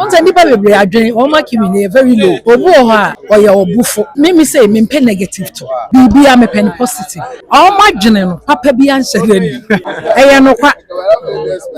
once nipa bebre adwen o mark me very low obu o ha o ye obufo me say me pen negative to bibia me pen positive o ma dwene no papa bi anhyerani eye no kwa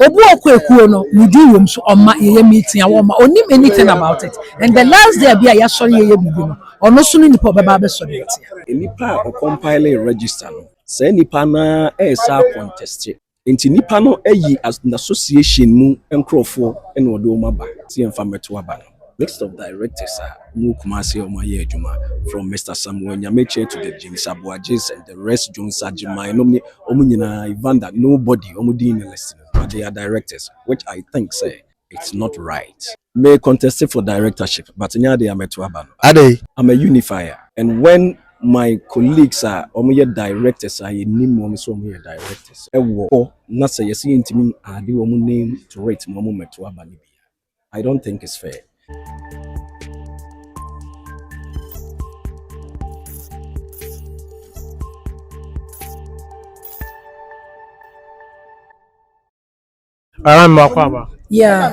obu okuo no we do room so o ma ye meeting a wo ma onim anything about it and the last day bia ya sori ye bibi no ono so ni nipa obeba be sori eti nipa o compile register no say nipa na esa contest enti nipa no ayi as an association mu enkrofo ene ode o maba ti emfa meto aba mixed of directors mu kumase o maye adwuma from Mr. Samuel Nyameche to the James Abuajes and the rest Jones Ajima no omunyina Evander nobody omudin list but they are directors which I think say it's not right. May contest for directorship but nya they are meto aba I'm a unifier and when my colleagues are omoye directors are ni mo so omoye directors ewo na say yesi intimi ade wo mu name to rate mo meto aba ni bia I don't think it's fair. yeah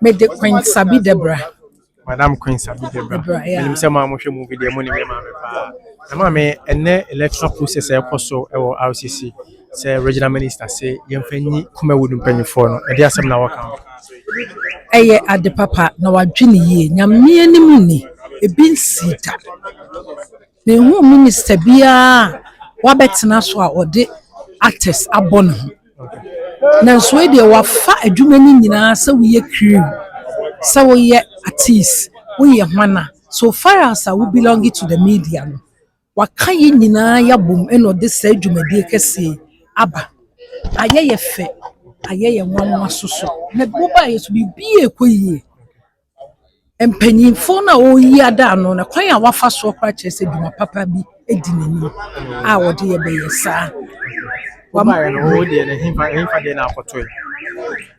me de Queen Sabi Debrah Madam Queen Sabi Debrah. I'm saying my motion movie the money me ene electoral process e koso e wo RCC say regional minister say yemfanyi Kumawood mpanyifo no e dey asem na waka eye ade papa na wadwene yie nyame anim ni ebi nsita me hu minister bia wabetena so a ode actors abon na so e dey wafa adwuma ni nyina say we crew say we artists we hwana so far as we belong to the media no waka yi nyina ya bom eno de say adwumadi kese aba ayeye fe ayeye nwanwa soso na boba yeso bibie koyie empanyimfo na oyi ada no na kwan a wafa so kwa chese dwuma papa bi edinani a wode ye be yesa wama no de ne himfa de na akoto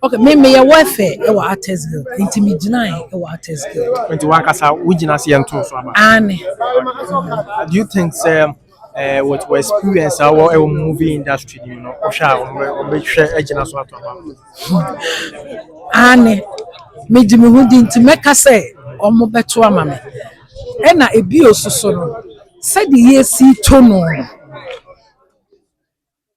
okay me ye welfare e wa artist guild intimi ginai e wa artist guild 21 kasa wugina se ento so aba ane do you think what was experience our movie industry you know osha o be hwe agina so ato aba ane me di me hudi intimeka say omo beto ama me e na ebi ososo no said ye si tono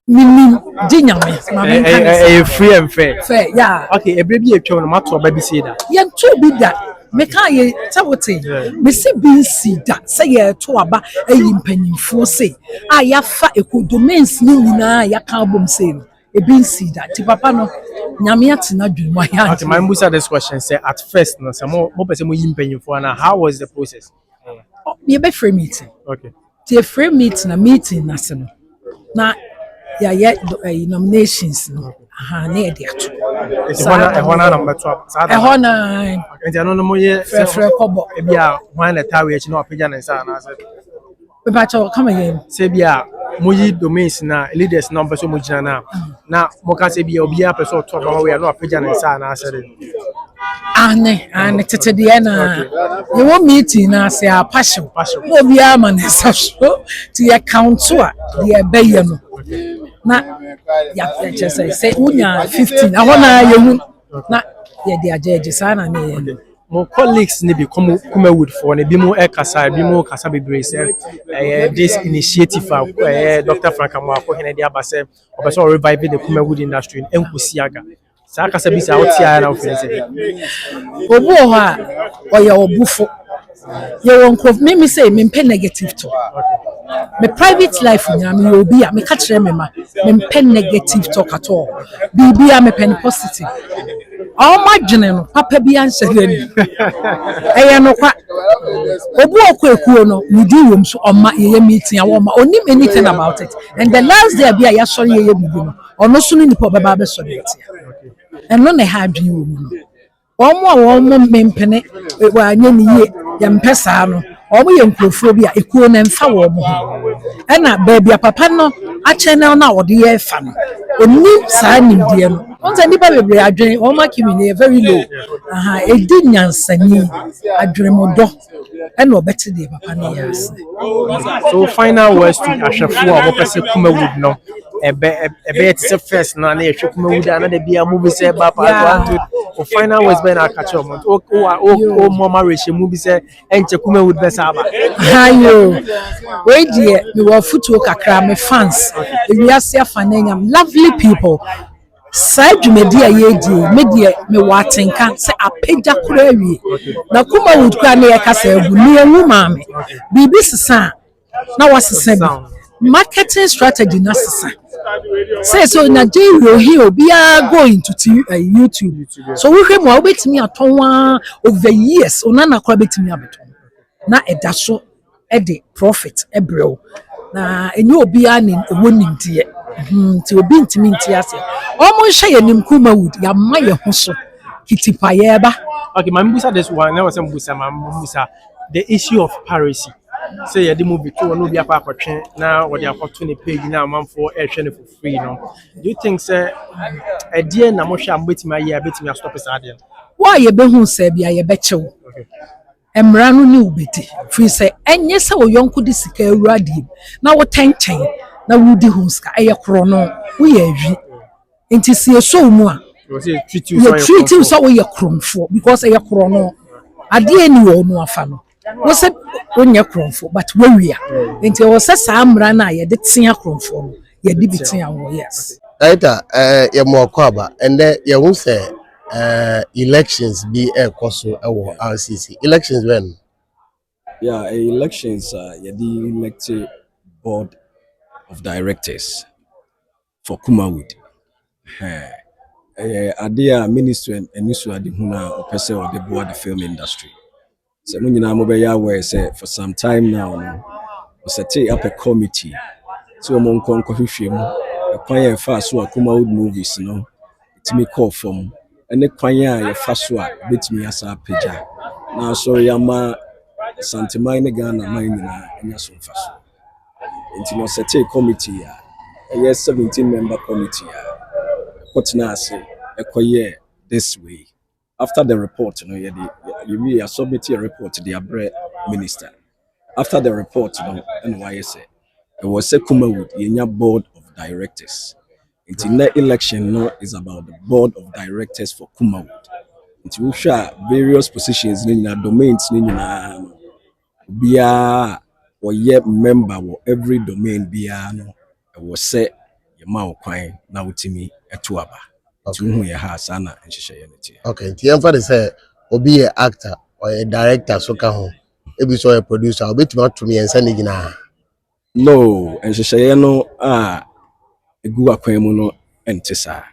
mimi dinyame mama nkan free and fair yeah okay ebre bi etwa no mato ba bi say da ye to bi da me kan ye tawote me se bi si da say ye to aba ayi mpanyimfo say a ya fa ecodomains ni nyina ya kan bom say no e bi si da ti papa no nyame atena dwuma ya okay my musa this question say at first no say mo person mo yi mpanyimfo na how was the process ye be free meeting okay ti free meeting na meeting na se no na ya nominations no aha na e dey ato e hona number 12 e hona enti ano no mo ye frefre kobo e bia hwan na tawe echi na opagya na nsa na ase we bacho come again say bia mo yi domains na leaders number so mo gina na mo ka say bia obi a person to ba we na opagya na nsa na ase ane tete de na ye wo meeting na say a passion obi a man nsa so ti ya count to a de be ye no na ya just say unya 15 ahona yehu na ye de ajeje sana na ye mo colleagues ni be Kumawood for ne bi mo kasa bebre say this initiative Dr. Frank Amwako hene de abase obeso revive the Kumawood industry enkusi aga sa kasa bi sa otia na ofense obu ho a oye obufo ye won ko me say me pay negative to my private life nyame obi a me ka kire me ma me pen negative talk at all bibi a me pen positive all my dwene no papa bi anhyerani eye no kwa obu okuo no we do room so oma ye meeting a wo ma onim anything about it and the last day bi a ya sori ye bibi no ono so ni nipa baba be sori eti and no na ha dwen wo mu no omo mempene wa anya ni ye ya mpesa no omo ye nkrofro bi a ekuo na mfa wo mo e na baby papa no a channel na wode ye fa no onim sa nimdie no onza nipa bebre adwen o Acumen very low aha edi nyansani adweremodo e na obete de papa no yes so final words to ashafo a mo pese Kumawood no it's a first na na Kumawood another be a movie say ba part 1 to final was been a catch up o mama ratio movie say enche Kumawood be saba ayo we die me wa futuo kakra me fans ewiase afananya lovely people side dwumadi a yedi me die me watenka se apagya kura awie na Kumawood kura na yɛkasa agu ne anu maame bibi sesa na wasesa bi marketing strategy na sesa say so Nigeria here be going to YouTube so we hwe mo obetimi atonwa over years onana kwa betimi abeton na ɛda so ɛde profit ɛbrɛw na enye obi a ne wonim tie nti obi ntimi ntie ase ɔmo nhye yenim Kumawood ya ma ye ho so kitipa ye ba. okay mambusa this one na was mambusa the issue of piracy say the movie to no be akwa na what they akwato ne page na amanfo ehwe ne for free no do you think say e die na mo hwe am betimi aye betimi stop say ade why ye behu say bia ye bechew emra no ne ubedi free say enye say oyonko di sika awurade na wo tenchen na wudi hu sika eye kro no wo ye awi enti sie so mu a you treat you so wo ye kromfo because eye kro no ade ni wo no afa no wo se onye kromfo but wo wia enti wo se sa amra na ye de tia kromfo no ye de bitia wo yes Aita ye mo kwaba and ye hu say elections be a koso ewo RCC elections when elections ye the elected board of directors for Kumawood ade ministry and issue ade huna opese o the board the film industry so mo nyina mo be ya aware say for some time now no we set up a committee so mo nkonko hwehwe mu kwan ya fa so Kumawood movies no itimi call from ene kwan ya fa so a betimi asa pagya na so ya ma santimai ne Ghana man nyina enya so fa so enti no set a committee a 17-member committee what's now say this way after the report you submit a report to the Debrah minister after the report and why say it was a Kumawood yenya board of directors until the election no is about the board of directors for Kumawood until we share various positions in our domains in bia or yet member or every domain bia no was say yema kwan na wutimi etuaba tuhu ye ha sana nhyehyeye neti okay ti emfa de say obi a actor or a director so ka ho ebi so a producer obetuma atumi ensa ne gina no nhyehyeye no egu akwan mu no entisa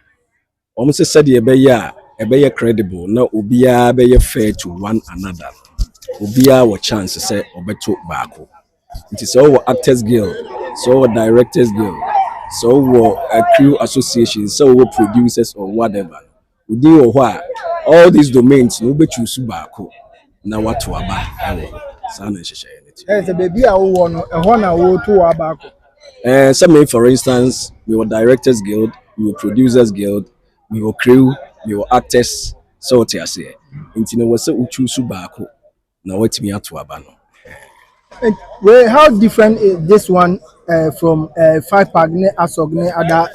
omo se said ye credible na obiya be ye fair to one another obiya wo chance say obeto baako nti so wo actors guild so wo directors guild so wo a crew association so wo producers or whatever udi wo ho all these domains no be choose baako na wato aba sana nhyehyeye neti say baby a wo no ho na wo to baako some for instance we were directors guild we were producers guild we were crew we were actors so what you say nti no was say choose baako na watimi ato aba no well, how different is this one from Five Pagne, Asogne, other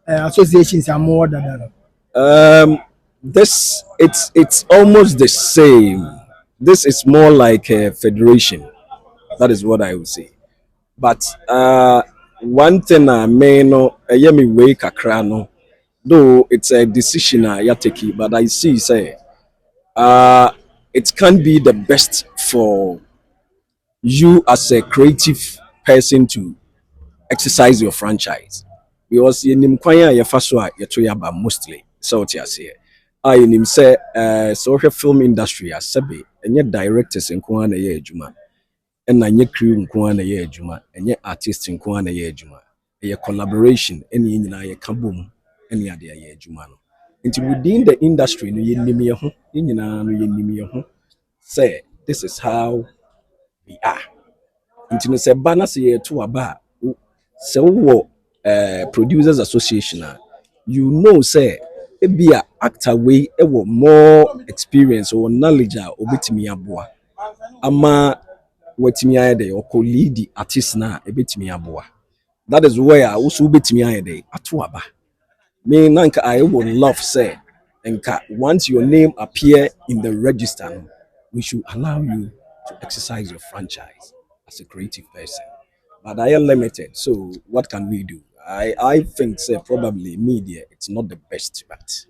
associations and more than that? This it's almost the same. This is more like a federation. That is what I would say. But one thing I may know, me wake kakra no, though it's a decision I take, but I see say it can be the best for you as a creative person to exercise your franchise because yenim kwan ya fa so a yeto yaba mostly so what you say yenim say so film industry as Sabi enye directors nko na ye adwuma na nye crew nko na ye adwuma enye artist nko na ye adwuma ye collaboration ene nyina ye kabom ene ade ye adwuma no nti within the industry no yenim ye ho nyina no yenim ye ho say this is how we are. Into the Sabana say to aba so producers association you know say it be a actor way more experience or knowledge obetimi aboa ama watimi ayede or lead the artist na ebetimi aboa That is where also bet me atuaba. Me nanka I would love say enka once your name appear in the register, we should allow you to exercise your franchise as a creative person. But I am limited, so what can we do? I think say probably media it's not the best, but that's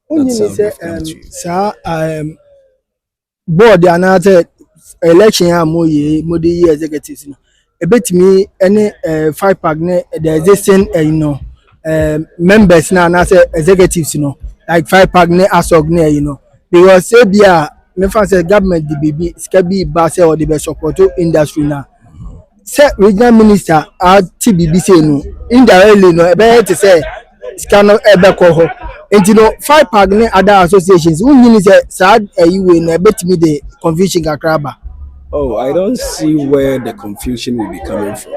Only how say we've come to. sir board another election a mo dey executives no ebetimi any five pack ne the existing members na na say executives no like five pack ne asog ne because say bia me fan say government the baby ska bi ba say or the support industry na say regional minister TBB say no indirectly no e to say ska no ebe ko ho enti no five pack ne other associations unyi say sad we na betimi the confusion kakraba. Oh, I don't see where the confusion will be coming from.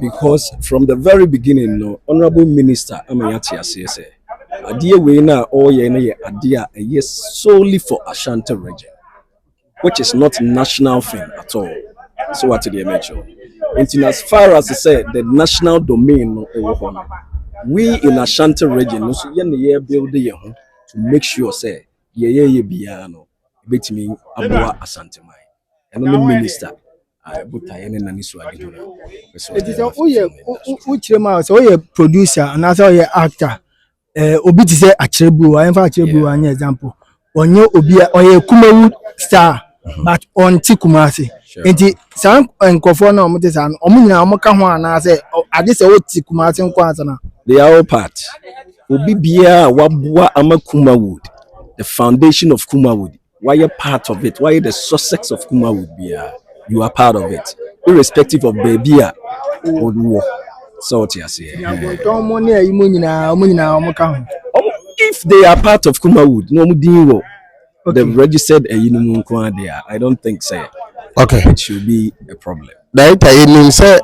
Because from the very beginning, no, Honorable Minister Amayati say, Adia Wena or Yene Adia yes solely for Ashanti region, which is not national thing at all. So what did they mention? And as far as I said, the national domain no, we in Ashanti region, no, so year build to make sure say ye biano, bit me abua Asante mai. And the minister, I put any nanisu agituna. It is a ma so oye producer and as oye actor obi ti say Achebu I fa Achebu an example onye obi oye Kumawood star but on ti Kumasi enti san enkofo na omo ti san omo nyina omo ka ho ana say ade say o ti Kumasi nko ansana they are all part obi bia wabua ama Kumawood, the foundation of Kumawood. Why you part of it? Why you the success of Kumawood bia? You are part of it, irrespective of baby or war. So what you say? ton mo ne ayi mo nyina omo ka ho If they are part of Kumawood, no more the registered there. I don't think so. Okay. It should be a problem. Director, you mean say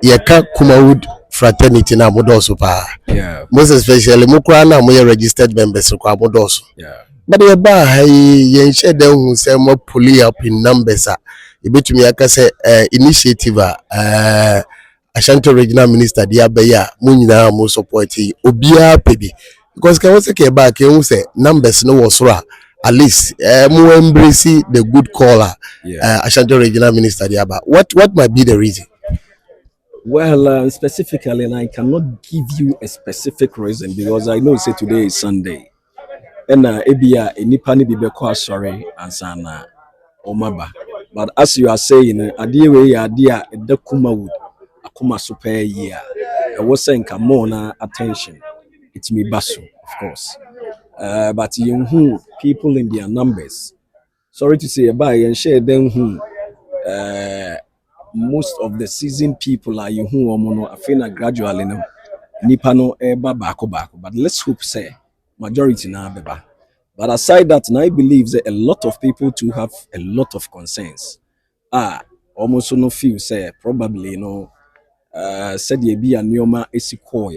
yeka Kumawood fraternity na modoso pa. Yeah. Most especially mukra na mo registered members kwa modoso. Yeah. But the ba yen share dem say mo pull up in numbers e betumi aka say initiative Ashanti regional minister dia beya mo nyina mo support obia pebi because can we say back you say numbers no was at least mo embrace the good caller Ashanti regional minister dia ba what might be the reason? Well, specifically, and I cannot give you a specific reason because I know say today is Sunday. And ebia enipani bibeko Asare ansana omaba. But as you are saying, adie we adie the Kumawood akuma super year. I was saying come on attention. It's me basu, of course. But you people in their numbers. Sorry to say bye and share them who most of the seasoned people are you who are I feel gradually no nipa no eba bako. But let's hope say majority na beba. But aside that, I believe that a lot of people too have a lot of concerns. Almost no feel say probably said ye be a neoma esiko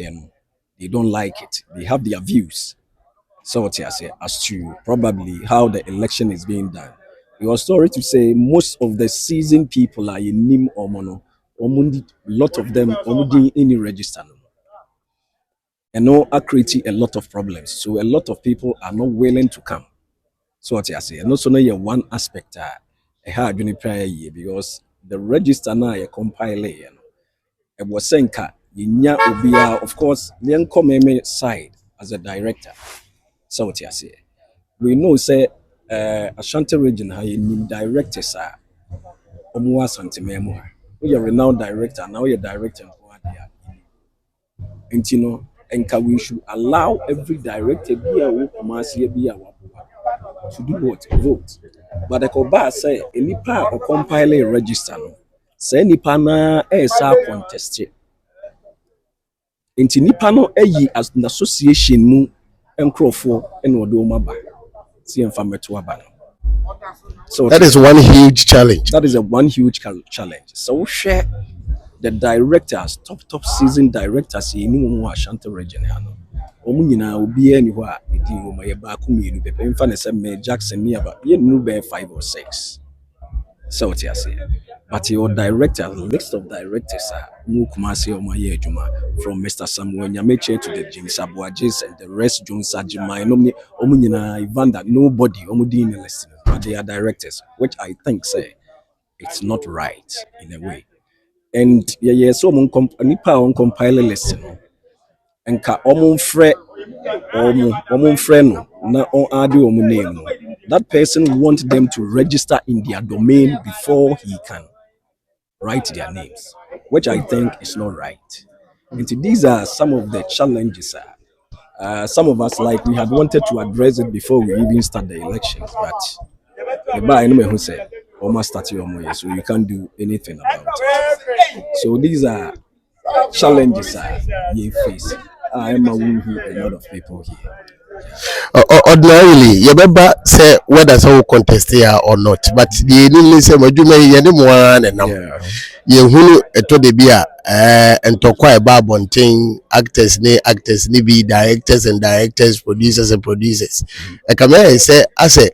they don't like it. They have their views. So what I say as to probably how the election is being done. Because sorry to say most of the seasoned people are in Nim or Mono, or a lot of them already in register. And no are creating a lot of problems. So a lot of people are not willing to come. So what I say, and also know one aspect a hard prior year because the register now a compile it was saying of course the side as a director. So what I say. We know say Ashanti region ha new directors are omo asante memo. We are renowned director now you're director for there. And enka we should allow every director be a wo Kumasi be a to do what? Vote. But the Koba say nipa or compile a register no. Say nipa na sa contest. Nti nipa no eyi as an association mu enkrofo ene odo maba. So That is one huge challenge. That is one huge challenge. So share the directors, top season directors in Ashanti region. Omu nyina obi ani ho a edi wo ma ye ba ko mienu pepe mfa ne se me Jackson ni aba ye nu be 5 or 6. So what you say. But your director, list of directors are Mukumasi Omaye Juma, from Mr. Samuel Nyameche to the James Abuajis and the rest Jones Sajima Omunina Ivanda, nobody Omudin listening. But they are directors, which I think say it's not right in a way. And yeah, so nipa on compile listen. And ka omun friend na on add omun name no. That person wants them to register in their domain before he can write their names, which I think is not right. And these are some of the challenges. Some of us, like, we had wanted to address it before we even start the elections, but the bar anyway who said almost start your money, so you can't do anything about it. So these are challenges you face. I am a lot of people here. Ordinarily you remember say whether so contest here or not, but the only say madwuma ye ne mo na nam ye hunu eto de bia entokwa e ba bonten actors ni be directors and directors, producers and producers. E kama say ase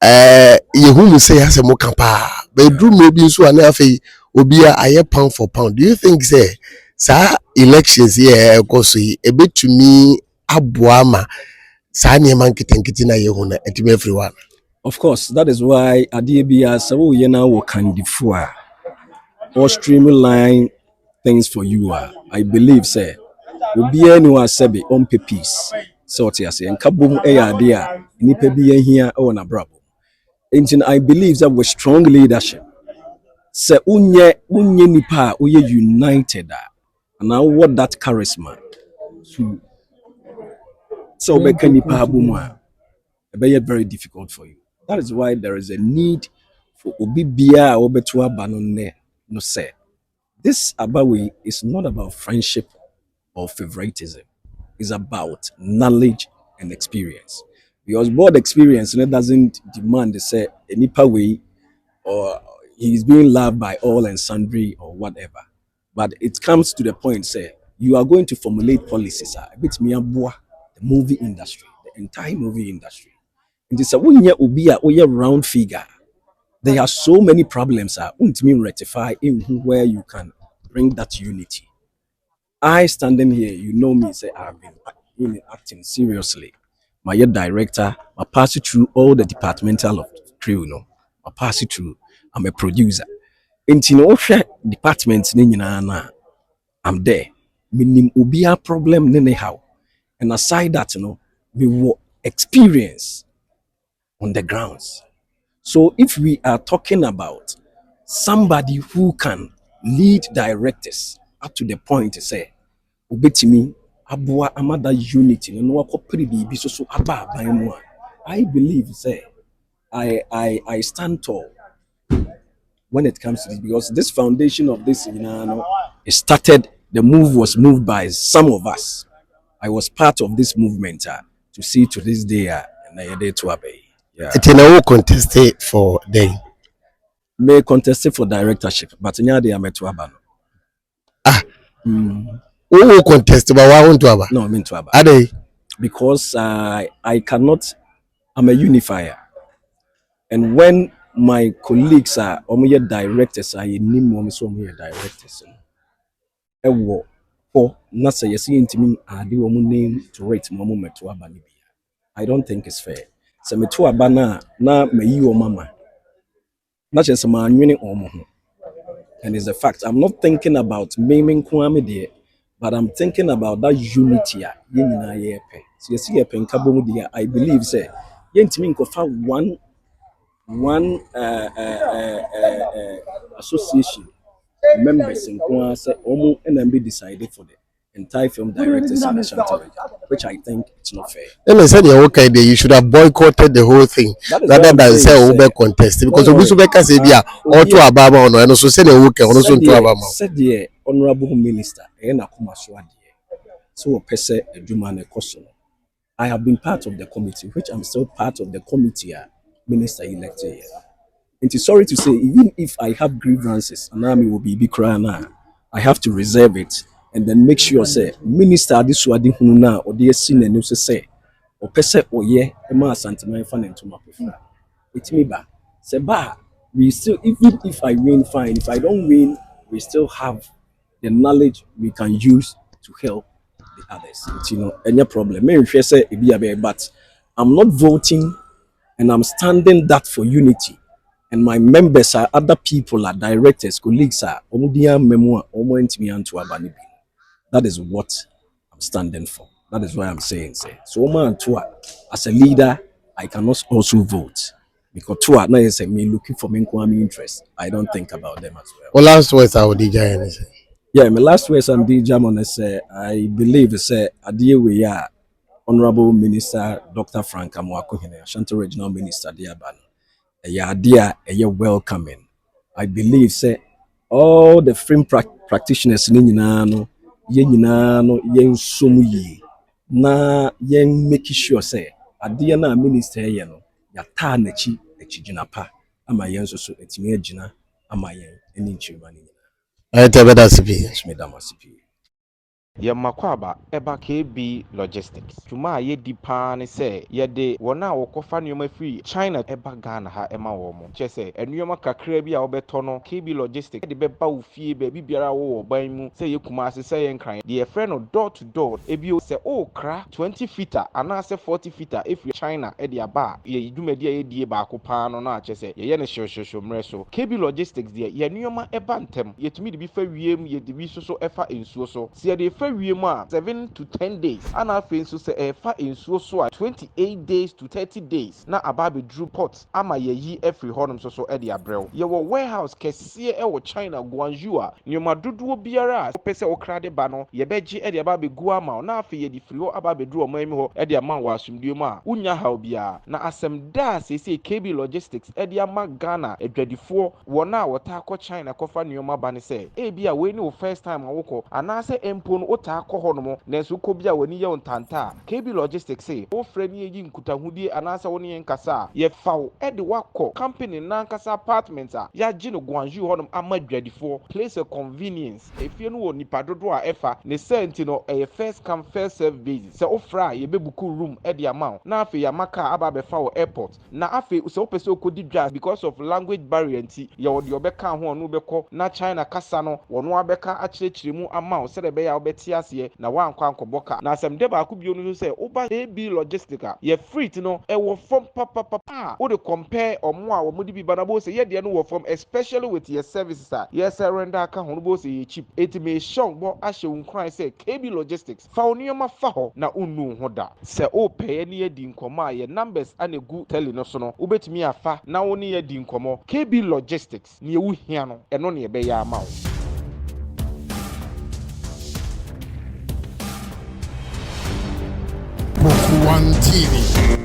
ye hunu say ase mo kampa bedroom maybe so na afi obi aye pound for pound. Do you think say sa elections here because e betumi aboama Sanya man kitenkiti na yehuna etime everyone. Of course, that is why Adibia Sabu Yena will candifua or streamline things for you. I believe, say, will be anyone Sabi on peace. So, say, and Kabum Ayadea, Nipe be here or na brabo. And I believe that with strong leadership, say, unye nipa, uye united, and now what that charisma to so be nipa bumwa. Very difficult for you. That is why there is a need for obi bia obetu abanone no say. This abawi is not about friendship or favoritism. It's about knowledge and experience. Because board experience doesn't demand to say any way or he is being loved by all and sundry or whatever. But it comes to the point, say, you are going to formulate policies. A bit me the movie industry, the entire movie industry. It is a round figure. There are so many problems mean rectify in where you can bring that unity. I standing here, you know me, say I've been acting seriously. My director, I pass it through all the departmental of crew, I pass it through. I'm a producer. In departments, I'm there. Minim ubia problem how. And aside that, we will experience on the grounds. So if we are talking about somebody who can lead directors up to the point to say, "Ubetimi abua amada unity no wakopiri bibi so aba aban mu a," I believe say I stand tall when it comes to this, because this foundation of this it started. The move was moved by some of us. I was part of this movement to see to this day and I did to obey. Yeah. It's a contest for them. May contest for directorship, but in they are met to abano. Who contest but why want to aba? No, I mean to aba. Are they? Because I cannot. I'm a unifier, and when my colleagues are directors, I need more so directors. Ewo for nasa yesi intimi adi omu name to rate momu metu aba ni bia. I don't think it's fair. So metu aba na me yi o mama. Not just ma anwene omo ho. And it's a fact. I'm not thinking about maiming Kwame there, but I'm thinking about that unity. So you see, I believe say one association members in Kwa say and be decided for the entire film directors in the Shantarega, which I think it's not fair. Let me say okay, you should have boycotted the whole thing rather than say Ube contest, because Obusube can say or to Ababa or and so say the okay or so to Ababa. Said the honorable minister and Akumaswa so a person a Jumane Kosono. I have been part of the committee, which I'm still part of the committee minister elected here. And it's sorry to say, even if I have grievances, and army will be crying, I have to reserve it and then make sure say minister this wadi hununa or the sin and say or pese or ye ema santima fan into my prefer. It's me ba. Say ba we still, even if I win, fine. If I don't win, we still have the knowledge we can use to help the others. You know, any problem. Maybe say it be a bit, but I'm not voting, and I'm standing that for unity. And my members are other people, are directors, colleagues are omudia memoir, that is what I'm standing for. That is why I'm saying say. So as a leader, I cannot also vote. Because now is me looking for me interest. I don't think about them as well. Well, last words I would DJ. Yeah, my last words I'm DJ on say I believe say adie we are Honorable Minister Dr. Frank Amoako Hene, Ashanti Regional Minister Diaban. A idea a welcoming. I believe say all the film practitioners ni nyina no yen somu yi na yen make sure say idea na minister ye no ya ta na chi gyina pa ama yen so etimi agina ama yen eni nchirima ni nyina. I tell better CP. Smedama CP. Yamakwaba eba KB Logistics. Tuma ye di pa ne se ye de wona wokofa nneoma free China eba Ghana ha ema wo mo. Che se nneoma kakra bi a obeto no KB Logistics de beba wo fie ba bi biara wo ban mu se ye kuma ase se ye nkran. De ye friend no door to door ebi o se o kra 20 feet ana se 40 feet if China e de aba ye dwumadi ye die ba ko pa no na che se ye ne hwehwehwe mre so. KB Logistics de ye nneoma eba ntem ye tumi de bi fa wiem ye de bi so efa ensuo so. Se de 7 to 10 days and afei nso se fa ensuo so a 28 days to 30 days na ababe drew pot ama yeyi every honum so e de abrɛw ye wo warehouse kɛseɛ e wo China Guangzhou a nyoma dodoɔ biara pese okrade ba no ye begye e de ababe gu ama na afei ye di free ho ababe drew ɔman mi ho e de ama wa asumdue mu a unya haw bia na asɛm da sese KB Logistics e de ama Ghana adwadifoɔ wɔ na wɔta akɔ China kɔfa nyoma ba ne sɛ e bia we ni wo first time awokɔ anase empo no ota akɔ hɔ no mo nanso kɔ bia wani yɛ ntanta KB Logistics say o frɛ ni yi nkutahudie anase wo ne yɛn kasa ye faw e de wakɔ company nan kasa apartment a ya gye no Guangzhou hɔ no ama dwadifo place a convenience efie no wɔ nipa dodo a ɛfa ne senti no ɛyɛ first come first serve basis sɛ o fra ye bebuku room e de ama na afei ya maka aba be fa wɔ airport na afei sɛ o pese okodi dwa because of language barrier nti ye wo de obɛka ho no bɛkɔ na China kasa no wɔno abɛka akyerɛkyerɛ mu ama wo sɛ de bɛ ya obɛti ase na wankɔ ankɔbɔka na asɛm de ba ko bio no sɛ oba AB Logistica ye free no ɛwɔ form papa wo de compare ɔmo a wɔmo de bi ba na bo sɛ ye de no wɔ form especially with your services a yes render aka ho no bo sɛ ye cheap it may show bo ahye unkran sɛ KB Logistics fa onioma fa hɔ na unnu ho da sɛ o pɛ ne ye di nkɔmɔ a ye numbers anegu tele no so no wobetumi afa na wo ne ye di nkɔmɔ KB Logistics ne ewu hia no ɛno ne ɛbɛyɛ ama wo. Poku One TV.